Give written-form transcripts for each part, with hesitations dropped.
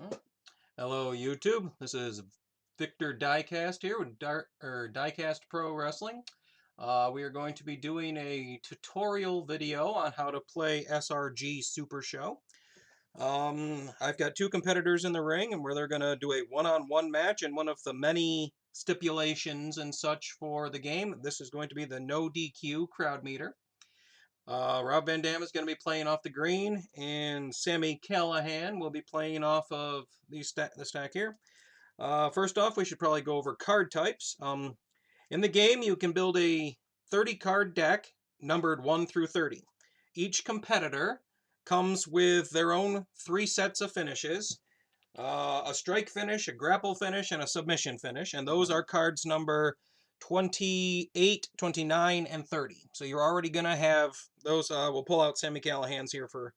Oh, hello, YouTube. This is Victor DieCast here with DieCast ProWrestling. We are going to be doing a tutorial video on how to play SRG Supershow. I've got two competitors in the ring, and where they're going to do a one-on-one match in one of the many stipulations and such for the game. This is going to be the no DQ crowd meter. Rob Van Dam is going to be playing off the green, and Sami Callihan will be playing off of the stack here. First off, we should probably go over card types. In the game, you can build a 30-card deck numbered 1 through 30. Each competitor comes with their own 3 sets of finishes. A strike finish, a grapple finish, and a submission finish, and those are cards number 28, 29, and 30. So you're already going to have those. We'll pull out Sami Callihan's here for,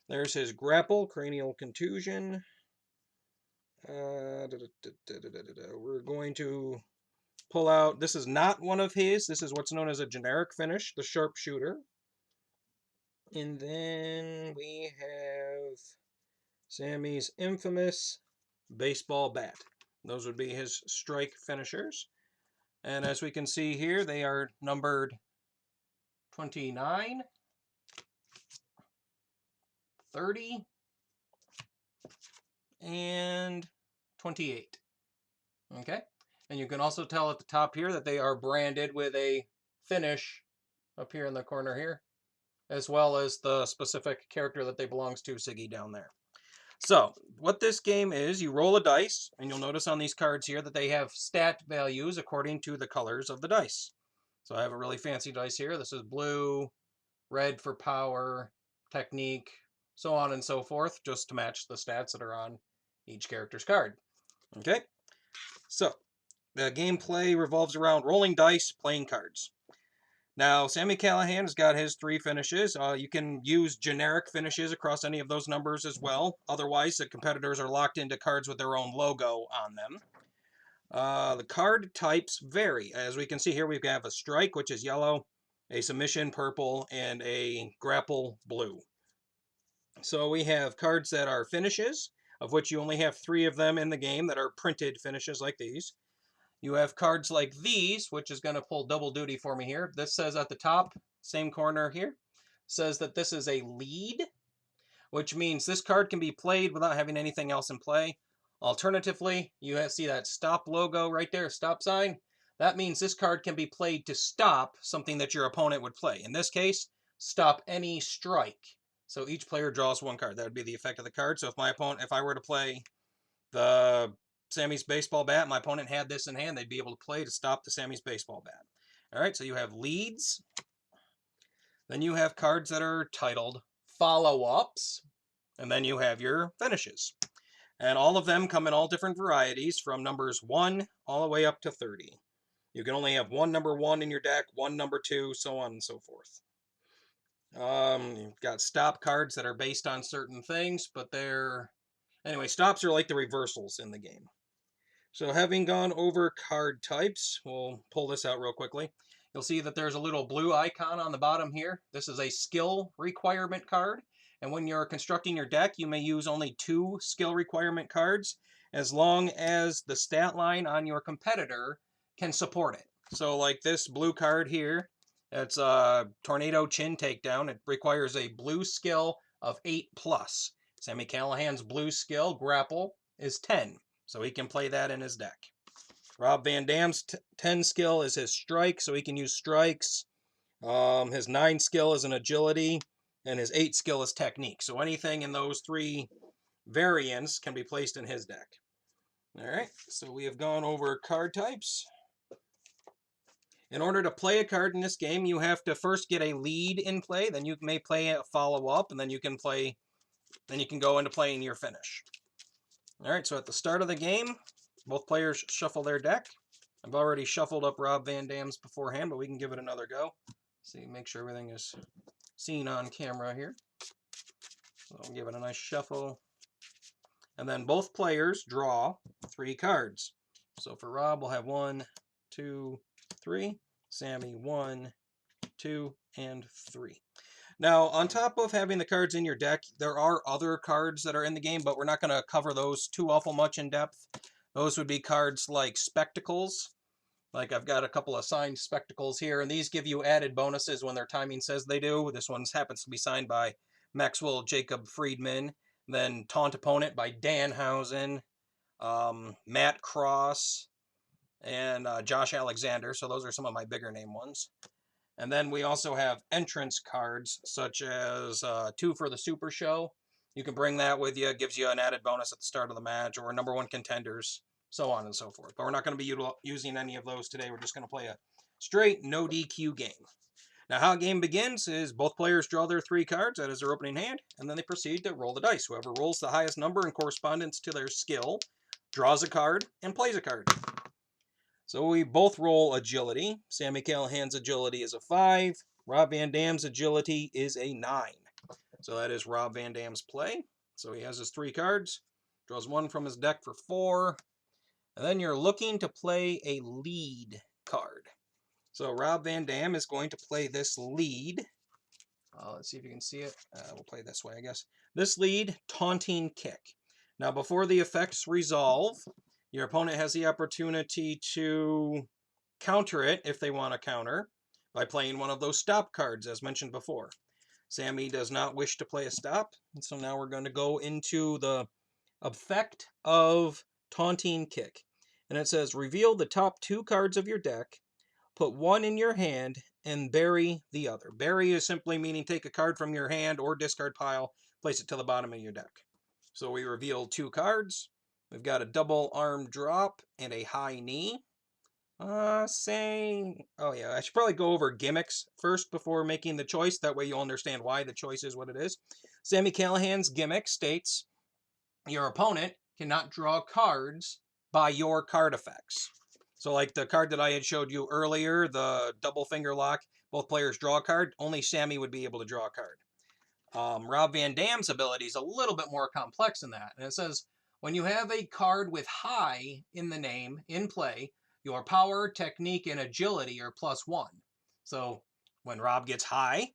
there's his grapple, cranial contusion. We're going to pull out, this is not one of his, this is what's known as a generic finish, the sharpshooter. And then we have Sami's infamous baseball bat. Those would be his strike finishers. And as we can see here, they are numbered 29, 30, and 28. Okay? And you can also tell at the top here that they are branded with a finish up here in the corner here, as well as the specific character that they belongs to, Siggy, down there. So, what this game is, you roll a dice, and you'll notice on these cards here that they have stat values according to the colors of the dice. So I have a really fancy dice here. This is blue, red for power, technique, so on and so forth, just to match the stats that are on each character's card. Okay? So, the gameplay revolves around rolling dice, playing cards. Now, Sami Callihan has got his 3 finishes. You can use generic finishes across any of those numbers as well. Otherwise, the competitors are locked into cards with their own logo on them. The card types vary. As we can see here, we have a strike, which is yellow, a submission, purple, and a grapple, blue. So we have cards that are finishes, of which you only have 3 of them in the game that are printed finishes like these. You have cards like these, which is going to pull double duty for me here. This says at the top, same corner here, says that this is a lead, which means this card can be played without having anything else in play. Alternatively, you see that stop logo right there, stop sign. That means this card can be played to stop something that your opponent would play. In this case, stop any strike. So each player draws 1 card. That would be the effect of the card. So if I were to play the Sami's baseball bat, my opponent had this in hand, they'd be able to play to stop the Sami's baseball bat. All right, so you have leads. Then you have cards that are titled follow-ups. And then you have your finishes. And all of them come in all different varieties from numbers 1 all the way up to 30. You can only have 1 number 1 in your deck, 1 number 2, so on and so forth. You've got stop cards that are based on certain things, but they're... Anyway, stops are like the reversals in the game. So having gone over card types, we'll pull this out real quickly. You'll see that there's a little blue icon on the bottom here. This is a skill requirement card. And when you're constructing your deck, you may use only 2 skill requirement cards as long as the stat line on your competitor can support it. So like this blue card here, it's a Tornado Chin Takedown. It requires a blue skill of 8+. Sami Callihan's blue skill, Grapple, is 10. So he can play that in his deck. Rob Van Dam's 10 skill is his strike, so he can use strikes. His 9 skill is an agility, and his 8 skill is technique. So anything in those 3 variants can be placed in his deck. Alright, so we have gone over card types. In order to play a card in this game, you have to first get a lead in play, then you may play a follow-up, and then you can go into playing your finish. Alright, so at the start of the game, both players shuffle their deck. I've already shuffled up Rob Van Dam's beforehand, but we can give it another go. See, make sure everything is seen on camera here. So I'll give it a nice shuffle. And then both players draw 3 cards. So for Rob, we'll have 1, 2, 3. Sami, 1, 2, and 3. Now, on top of having the cards in your deck, there are other cards that are in the game, but we're not going to cover those too awful much in depth. Those would be cards like Spectacles. Like I've got a couple of signed Spectacles here, and these give you added bonuses when their timing says they do. This one happens to be signed by Maxwell Jacob Friedman. Then Taunt Opponent by Danhausen, Matt Cross, and Josh Alexander. So those are some of my bigger name ones. And then we also have entrance cards, such as 2 for the Supershow. You can bring that with you. It gives you an added bonus at the start of the match, or number 1 contenders, so on and so forth. But we're not going to be using any of those today. We're just going to play a straight no DQ game. Now, how a game begins is both players draw their 3 cards, that is their opening hand, and then they proceed to roll the dice. Whoever rolls the highest number in correspondence to their skill draws a card and plays a card. So we both roll agility. Sami Callihan's agility is a 5. Rob Van Dam's agility is a 9. So that is Rob Van Dam's play. So he has his 3 cards, draws 1 from his deck for 4. And then you're looking to play a lead card. So Rob Van Dam is going to play this lead. Let's see if you can see it. We'll play this way, I guess. This lead, Taunting Kick. Now, before the effects resolve, your opponent has the opportunity to counter it if they want to counter by playing one of those stop cards, as mentioned before. Sami does not wish to play a stop, and so now we're going to go into the effect of Taunting Kick. And it says, reveal the top 2 cards of your deck, put 1 in your hand, and bury the other. Bury is simply meaning take a card from your hand or discard pile, place it to the bottom of your deck. So we reveal 2 cards. We've got a double arm drop and a high knee. I should probably go over gimmicks first before making the choice. That way you'll understand why the choice is what it is. Sami Callihan's gimmick states, your opponent cannot draw cards by your card effects. So like the card that I had showed you earlier, the double finger lock, both players draw a card, only Sami would be able to draw a card. Rob Van Dam's ability is a little bit more complex than that. And it says, when you have a card with high in the name in play, your power, technique, and agility are +1. So when Rob gets high,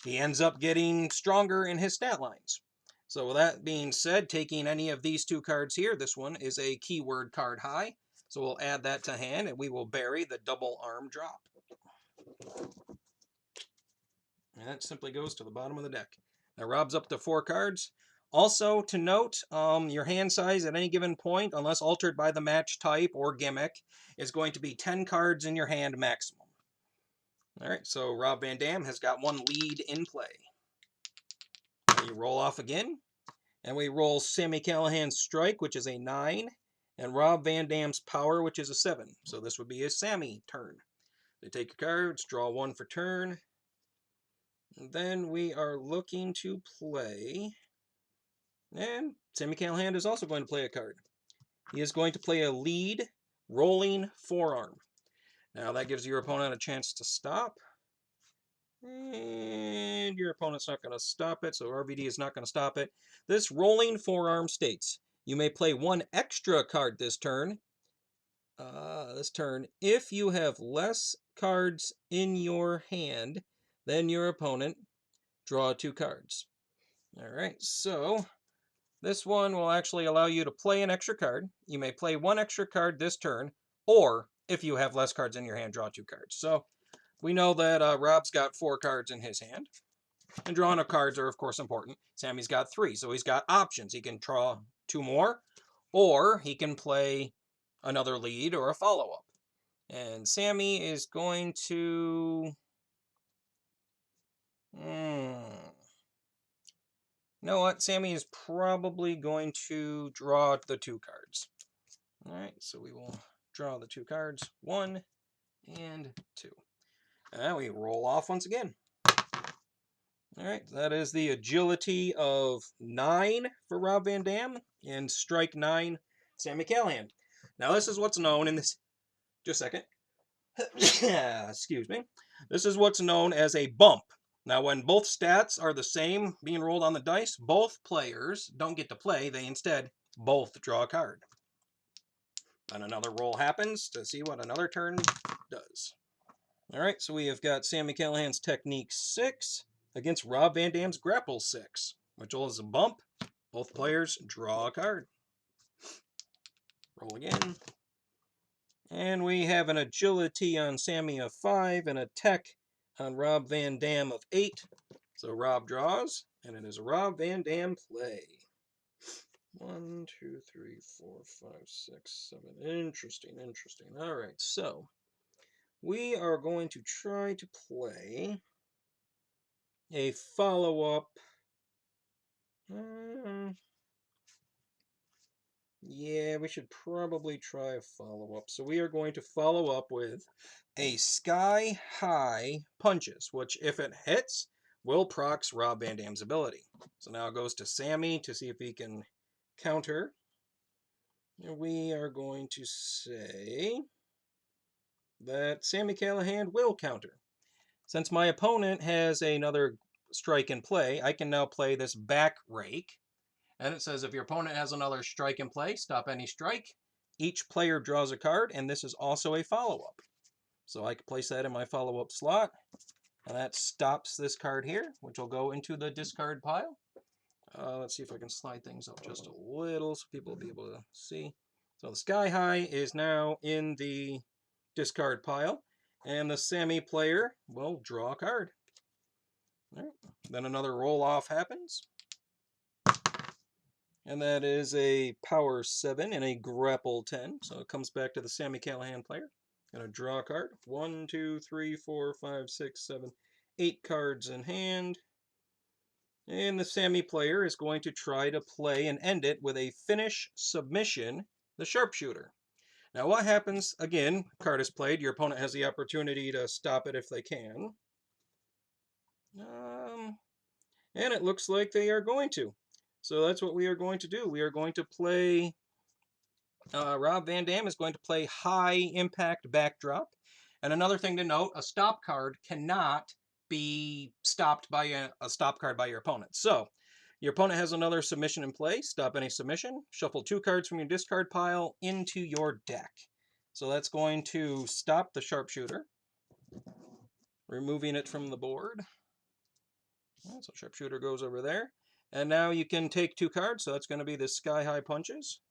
he ends up getting stronger in his stat lines. So with that being said, taking any of these 2 cards here, this one is a keyword card high. So we'll add that to hand, and we will bury the double arm drop. And that simply goes to the bottom of the deck. Now Rob's up to 4 cards. Also to note, your hand size at any given point, unless altered by the match type or gimmick, is going to be 10 cards in your hand maximum. All right, so Rob Van Dam has got 1 lead in play. You roll off again, and we roll Sami Callihan's strike, which is a 9, and Rob Van Dam's power, which is a 7. So this would be a Sami turn. They take your cards, draw 1 for turn. And then we are looking to play, and Sami Callihan is also going to play a card. He is going to play a lead rolling forearm. Now that gives your opponent a chance to stop. And your opponent's not going to stop it, so RVD is not going to stop it. This rolling forearm states, you may play 1 extra card this turn. If you have less cards in your hand than your opponent, draw 2 cards. All right, so this one will actually allow you to play an extra card. You may play 1 extra card this turn, or if you have less cards in your hand, draw 2 cards. So we know that Rob's got 4 cards in his hand. And drawing of cards are, of course, important. Sami's got 3, so he's got options. He can draw 2 more, or he can play another lead or a follow-up. And Sami is going to... You know what? Sami is probably going to draw the 2 cards. All right, so we will draw the 2 cards. 1 and 2. And we roll off once again. All right, that is the agility of 9 for Rob Van Dam and strike 9, Sami Callihan. Now this is what's known in this... Just a second. Excuse me. This is what's known as a bump. Now when both stats are the same being rolled on the dice, both players don't get to play. They instead both draw a card. Then another roll happens to see what another turn does. All right, so we have got Sami Callihan's technique 6, against Rob Van Dam's Grapple 6, which is a bump. Both players draw a card. Roll again. And we have an agility on Sammy of 5 and a tech on Rob Van Dam of 8. So Rob draws, and it is a Rob Van Dam play. 1, 2, 3, 4, 5, 6, 7. Interesting, interesting. All right, so we are going to try to play a follow-up. Yeah, we should probably try a follow-up. So we are going to follow up with a Sky High Punches, which if it hits, will procs Rob Van Dam's ability. So now it goes to Sammy to see if he can counter. And we are going to say that Sami Callihan will counter. Since my opponent has another strike in play, I can now play this back rake. And it says if your opponent has another strike in play, stop any strike. Each player draws a card, and this is also a follow-up. So I can place that in my follow-up slot. And that stops this card here, which will go into the discard pile. Let's see if I can slide things up just a little so people will be able to see. So the Sky High is now in the discard pile, and the Sammy player will draw a card. All right. Then another roll-off happens. And that is a Power 7 and a Grapple 10. So it comes back to the Sami Callihan player. Gonna draw a card. 1, 2, 3, 4, 5, 6, 7, 8 cards in hand. And the Sammy player is going to try to play and end it with a finish submission, the Sharpshooter. Now what happens, again, card is played, your opponent has the opportunity to stop it if they can. And it looks like they are going to. So that's what we are going to do. We are going to play, Rob Van Dam is going to play High Impact Backdrop. And another thing to note, a stop card cannot be stopped by a stop card by your opponent. So your opponent has another submission in play. Stop any submission. Shuffle 2 cards from your discard pile into your deck. So that's going to stop the Sharpshooter, removing it from the board. So Sharpshooter goes over there. And now you can take 2 cards, so that's going to be the Sky High Punches.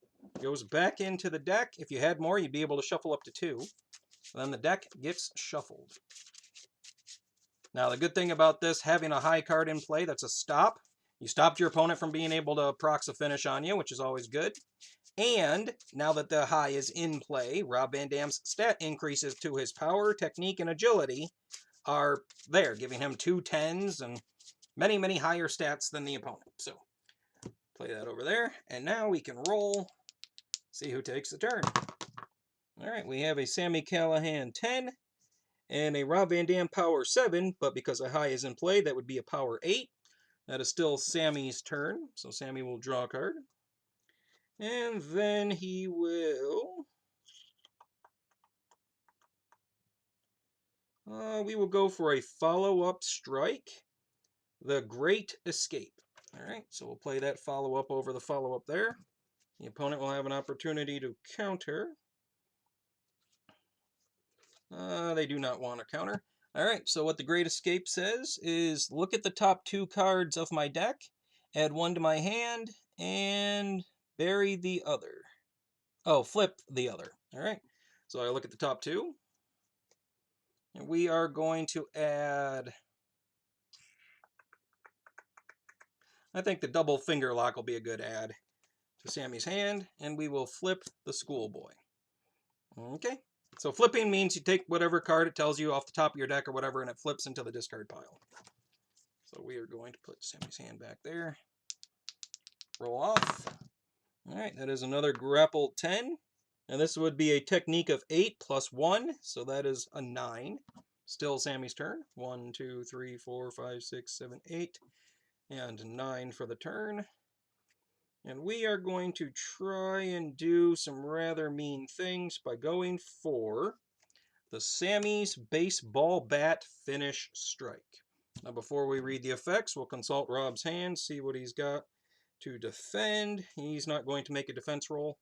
Goes back into the deck. If you had more, you'd be able to shuffle up to 2. Then the deck gets shuffled. Now, the good thing about this, having a high card in play, that's a stop. You stopped your opponent from being able to prox a finish on you, which is always good. And now that the high is in play, Rob Van Dam's stat increases to his power, technique, and agility are there, giving him 2 10s and many, many higher stats than the opponent. So, play that over there. And now we can roll, see who takes the turn. All right, we have a Sami Callihan 10 and a Rob Van Dam Power 7, but because a high is in play, that would be a Power 8. That is still Sammy's turn, so Sammy will draw a card. And then he will... we will go for a follow-up strike, the Great Escape. All right, so we'll play that follow-up over the follow-up there. The opponent will have an opportunity to counter. They do not want to counter. All right, so what the Great Escape says is look at the top 2 cards of my deck, add 1 to my hand, and bury the other. Oh, flip the other. All right, so I look at the top 2. And we are going to add... I think the double finger lock will be a good add to Sammy's hand, and we will flip the Schoolboy. Okay, so flipping means you take whatever card it tells you off the top of your deck or whatever, and it flips into the discard pile. So we are going to put Sammy's hand back there. Roll off. All right, that is another Grapple 10. And this would be a technique of 8 plus 1, so that is a 9. Still Sammy's turn. 1, 2, 3, 4, 5, 6, 7, 8. And 9 for the turn. And we are going to try and do some rather mean things by going for the Sammy's Baseball Bat Finish Strike. Now before we read the effects, we'll consult Rob's hand, see what he's got to defend. He's not going to make a defense roll.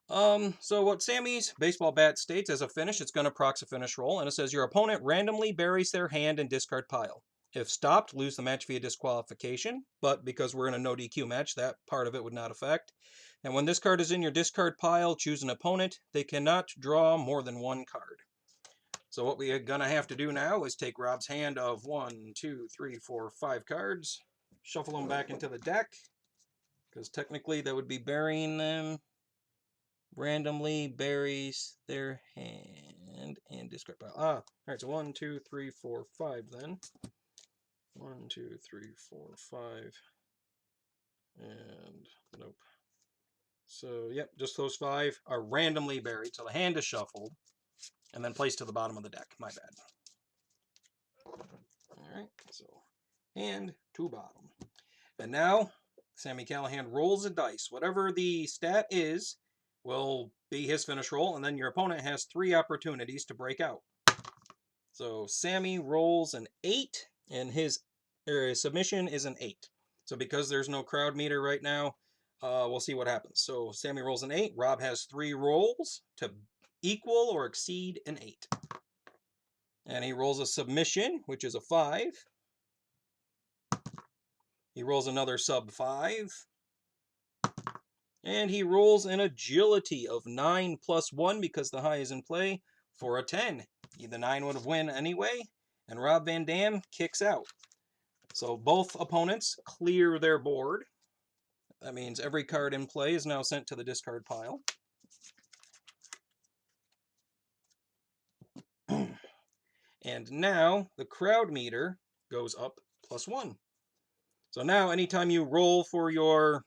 So what Sammy's Baseball Bat states as a finish, it's going to prox a finish roll, and it says your opponent randomly buries their hand in discard pile. If stopped, lose the match via disqualification. But because we're in a no DQ match, that part of it would not affect. And when this card is in your discard pile, choose an opponent. They cannot draw more than one card. So what we are going to have to do now is take Rob's hand of 1, 2, 3, 4, 5 cards, shuffle them back into the deck, because technically that would be burying them. Randomly buries their hand and discard pile. All right, so 1, 2, 3, 4, 5 then. 1, 2, 3, 4, 5. And nope. So, yep, just those 5 are randomly buried. So the hand is shuffled and then placed to the bottom of the deck. My bad. All right, so hand to bottom. And now, Sami Callihan rolls a dice. Whatever the stat is will be his finish roll, and then your opponent has 3 opportunities to break out. So Sami rolls an 8, and his submission is an 8. So because there's no crowd meter right now, we'll see what happens. So Sami rolls an 8. Rob has 3 rolls to equal or exceed an 8. And he rolls a submission, which is a 5. He rolls another sub 5. And he rolls an agility of 9 plus 1 because the high is in play for a 10. The 9 would have won anyway, and Rob Van Dam kicks out. So both opponents clear their board. That means every card in play is now sent to the discard pile. And now the crowd meter goes up plus 1. So now anytime you roll for your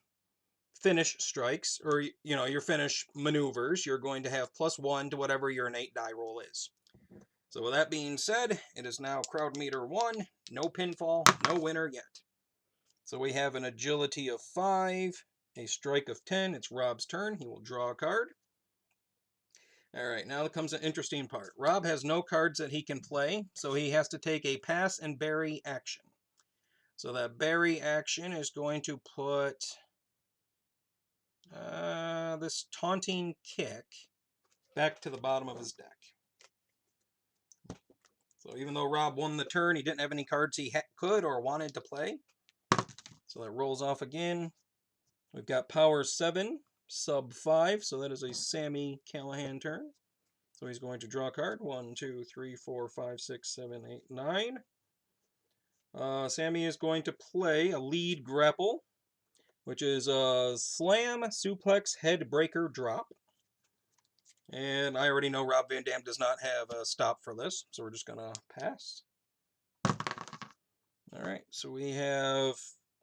finish strikes, or your finish maneuvers, you're going to have plus 1 to whatever your innate die roll is. So with that being said, it is now crowd meter 1, no pinfall, no winner yet. So we have an agility of 5, a strike of 10. It's Rob's turn. He will draw a card. All right, now comes an interesting part. Rob has no cards that he can play, so he has to take a pass and bury action. So that bury action is going to put this taunting kick back to the bottom of his deck. So even though Rob won the turn, he didn't have any cards he could or wanted to play. So that rolls off again. We've got power 7, sub 5, so that is a Sami Callihan turn. So he's going to draw a card. 1, 2, 3, 4, 5, 6, 7, 8, 9. Sami is going to play a lead grapple, which is a slam, suplex, head breaker, drop. And I already know Rob Van Dam does not have a stop for this, so we're just going to pass. All right, so we have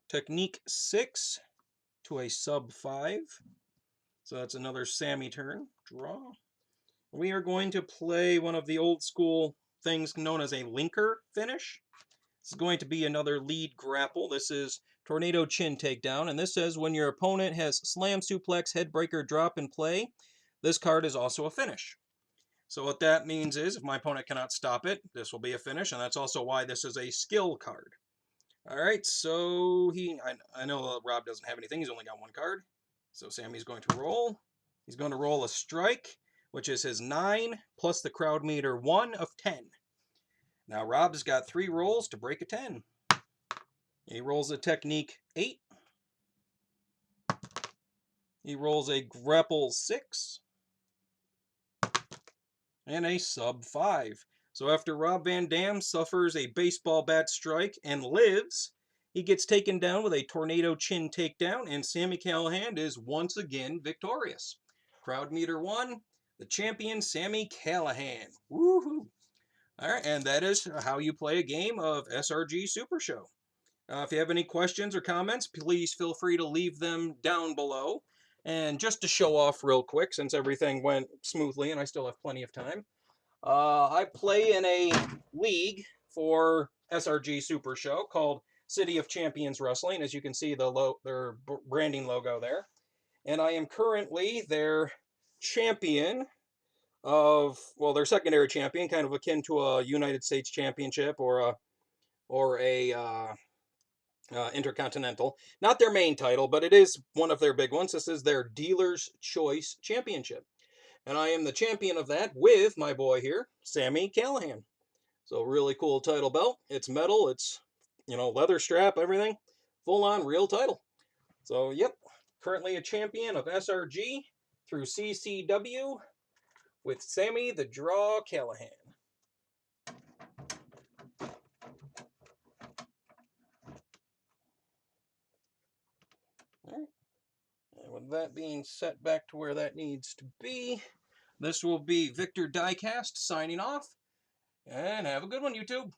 technique 6 to a sub 5. So that's another Sami turn. Draw. We are going to play one of the old school things known as a linker finish. This is going to be another lead grapple. This is tornado chin takedown, and this says when your opponent has slam, suplex, head breaker, drop in play, this card is also a finish. So what that means is if my opponent cannot stop it, this will be a finish, and that's also why this is a skill card. All right, so I know Rob doesn't have anything. He's only got 1 card. So Sami's going to roll. He's going to roll a strike, which is his 9 plus the crowd meter 1 of 10. Now Rob's got 3 rolls to break a 10. He rolls a technique 8. He rolls a grapple 6. And a sub 5. So after Rob Van Dam suffers a baseball bat strike and lives, he gets taken down with a tornado chin takedown, and Sami Callihan is once again victorious. Crowd meter 1, the champion Sami Callihan. Woohoo! All right, and that is how you play a game of SRG Supershow. If you have any questions or comments, please feel free to leave them down below. And just to show off real quick, since everything went smoothly and I still have plenty of time, I play in a league for SRG Supershow called City of Champions Wrestling. As you can see, their branding logo there. And I am currently their champion of, well, their secondary champion, kind of akin to a United States Championship or a Intercontinental. Not their main title, but it is one of their big ones. This is their Dealer's Choice Championship. And I am the champion of that with my boy here, Sami Callihan. So really cool title belt. It's metal. It's you know, leather strap, everything. Full on real title. So, yep. Currently a champion of SRG through CCW with Sammy the Draw Callahan. All right. And with that being set back to where that needs to be, this will be Victor DieCast signing off. And have a good one, YouTube.